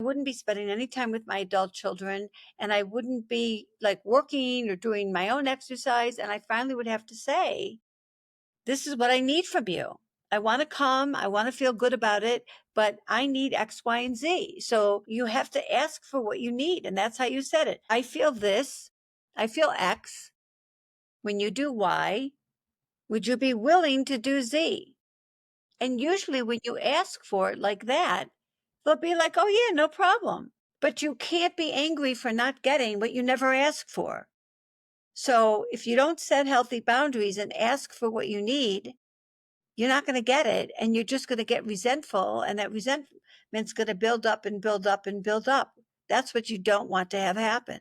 wouldn't be spending any time with my adult children, and I wouldn't be like working or doing my own exercise. And I finally would have to say, this is what I need from you. I want to come, I want to feel good about it, but I need X, Y, and Z. So you have to ask for what you need. And that's how you said it. I feel this, I feel X. When you do Y, would you be willing to do Z? And usually when you ask for it like that, they'll be like, oh, yeah, no problem. But you can't be angry for not getting what you never asked for. So if you don't set healthy boundaries and ask for what you need, you're not going to get it. And you're just going to get resentful. And that resentment's going to build up and build up and build up. That's what you don't want to have happen.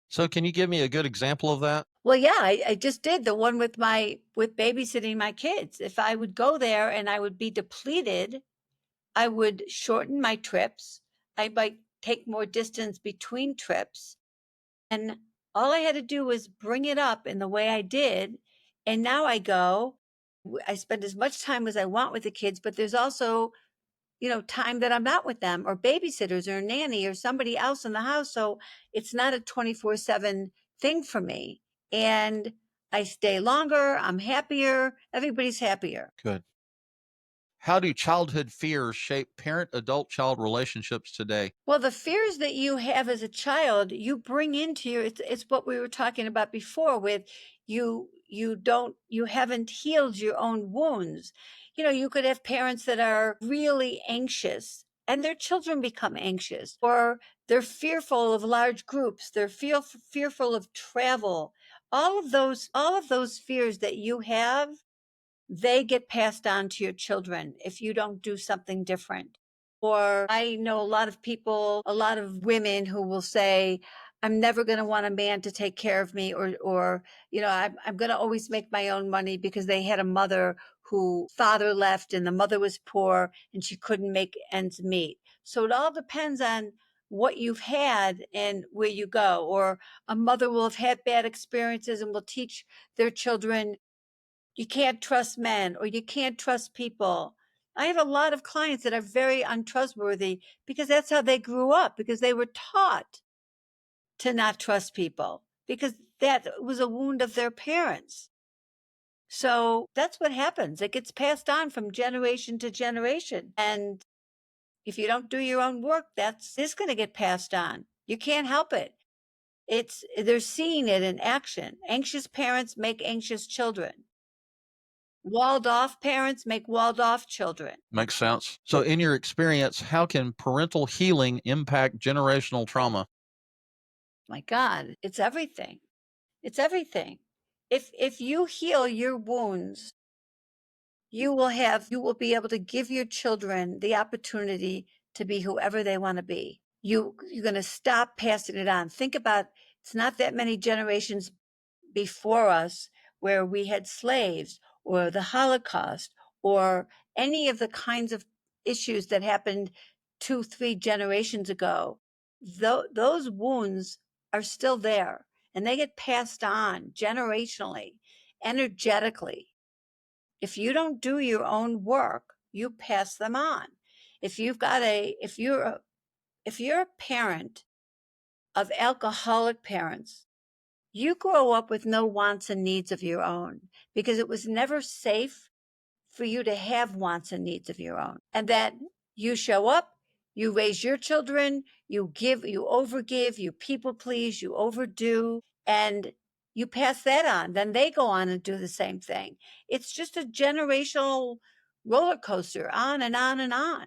So, can you give me a good example of that? Well, yeah, I just did the one with babysitting my kids. If I would go there and I would be depleted, I would shorten my trips. I might take more distance between trips. And all I had to do was bring it up in the way I did. And now I go, I spend as much time as I want with the kids, but there's also, time that I'm not with them, or babysitters or a nanny or somebody else in the house. So it's not a 24/7 thing for me. And I stay longer, I'm happier, everybody's happier. Good. How do childhood fears shape parent adult child relationships today? Well, the fears that you have as a child, you bring into it's what we were talking about before with you haven't healed your own wounds. You could have parents that are really anxious and their children become anxious, or they're fearful of large groups, they're fearful of travel. All of those fears that you have, they get passed on to your children if you don't do something different. Or I know a lot of people, a lot of women who will say, I'm never going to want a man to take care of me, or I'm going to always make my own money, because they had a mother who father left and the mother was poor and she couldn't make ends meet. So it all depends on what you've had and where you go. Or a mother will have had bad experiences and will teach their children, you can't trust men, or you can't trust people. I have a lot of clients that are very untrustworthy because that's how they grew up, because they were taught to not trust people, because that was a wound of their parents. So that's what happens. It gets passed on from generation to generation. And if you don't do your own work, it's going to get passed on. You can't help it. They're seeing it in action. Anxious parents make anxious children. Walled off parents make walled off children. Makes sense. So, in your experience, how can parental healing impact generational trauma? My God, it's everything. It's everything. If you heal your wounds, you will be able to give your children the opportunity to be whoever they want to be. You're going to stop passing it on. Think about, it's not that many generations before us where we had slaves, or the Holocaust, or any of the kinds of issues that happened 2, 3 generations ago. Those wounds are still there, and they get passed on generationally, energetically. If you don't do your own work, you pass them on. If you're a parent of alcoholic parents, you grow up with no wants and needs of your own, because it was never safe for you to have wants and needs of your own. And that you show up, you raise your children, you give, you overgive, you people please, you overdo, and you pass that on. Then they go on and do the same thing. It's just a generational roller coaster, on and on and on.